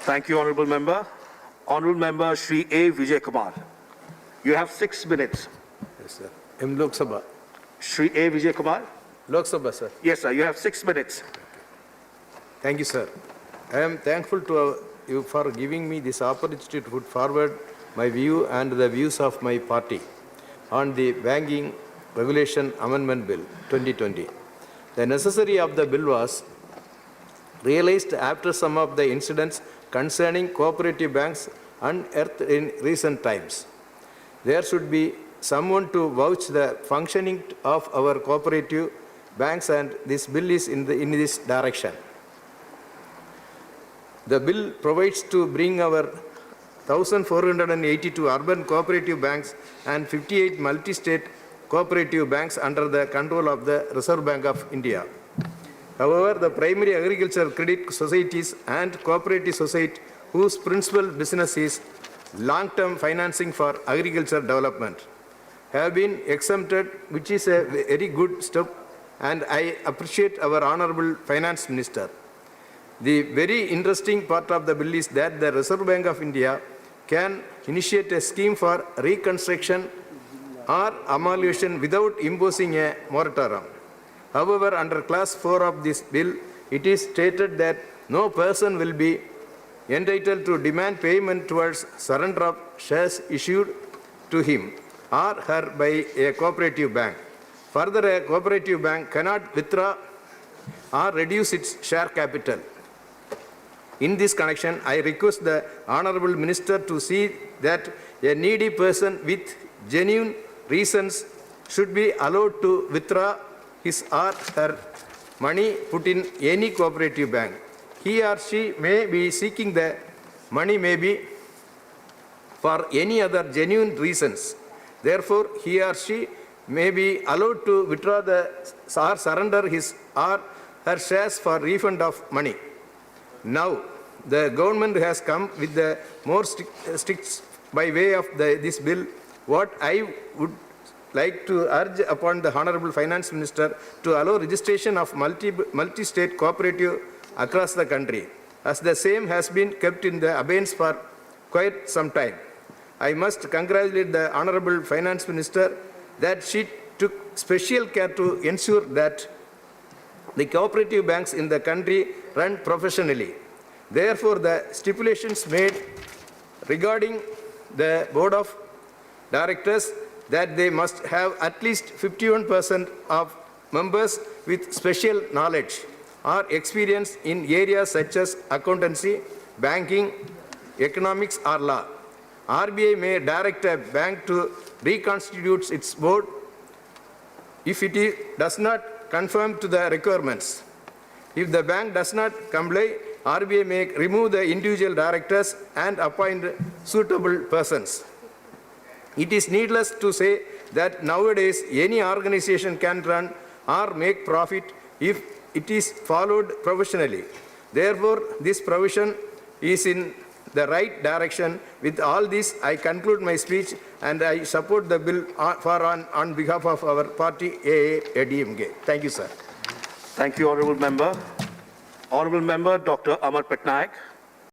Thank you, Honourable Member. Honourable Member Shri A. Vijay Kumar. You have 6 minutes. Yes, sir. In Lok Sabha. Shri A. Vijay Kumar. Lok Sabha, sir. Yes, sir. You have 6 minutes. Thank you, sir. I am thankful to you for giving me this opportunity to put forward my view and the views of my party on the Banking Regulation Amendment Bill 2020. The necessity of the bill was realized after some of the incidents concerning cooperative banks unearthed in recent times. There should be someone to vouch the functioning of our cooperative banks, and this bill is in this direction. The bill provides to bring our 1,482 urban cooperative banks and 58 multi-state cooperative banks under the control of the Reserve Bank of India. However, the primary agricultural credit societies and cooperative society whose principal business is long-term financing for agricultural development have been exempted, which is a very good step, and I appreciate our Honourable Finance Minister. The very interesting part of the bill is that the Reserve Bank of India can initiate a scheme for reconstruction or amalgamation without imposing a moratorium. However, under Clause 4 of this bill, it is stated that no person will be entitled to demand payment towards surrender of shares issued to him or her by a cooperative bank. Further, a cooperative bank cannot withdraw or reduce its share capital. In this connection, I request the Honourable Minister to see that a needy person with genuine reasons should be allowed to withdraw his or her money put in any cooperative bank. He or she may be seeking the money maybe for any other genuine reasons. Therefore, he or she may be allowed to withdraw or surrender his or her shares for refund of money. Now, the government has come with the more strict by way of this bill. What I would like to urge upon the Honourable Finance Minister to allow registration of multi-state cooperative across the country, as the same has been kept in the abeyance for quite some time. I must congratulate the Honourable Finance Minister that she took special care to ensure that the cooperative banks in the country run professionally. Therefore, the stipulations made regarding the Board of Directors that they must have at least 51% of members with special knowledge or experience in areas such as accountancy, banking, economics or law. RBI may direct a bank to reconstitute its board if it does not conform to the requirements. If the bank does not comply, RBI may remove the individual directors and appoint suitable persons. It is needless to say that nowadays any organization can run or make profit if it is followed professionally. Therefore, this provision is in the right direction. With all this, I conclude my speech and I support the bill on behalf of our party AADMK. Thank you, sir. Thank you, Honourable Member. Honourable Member Dr. Amar Patnaik.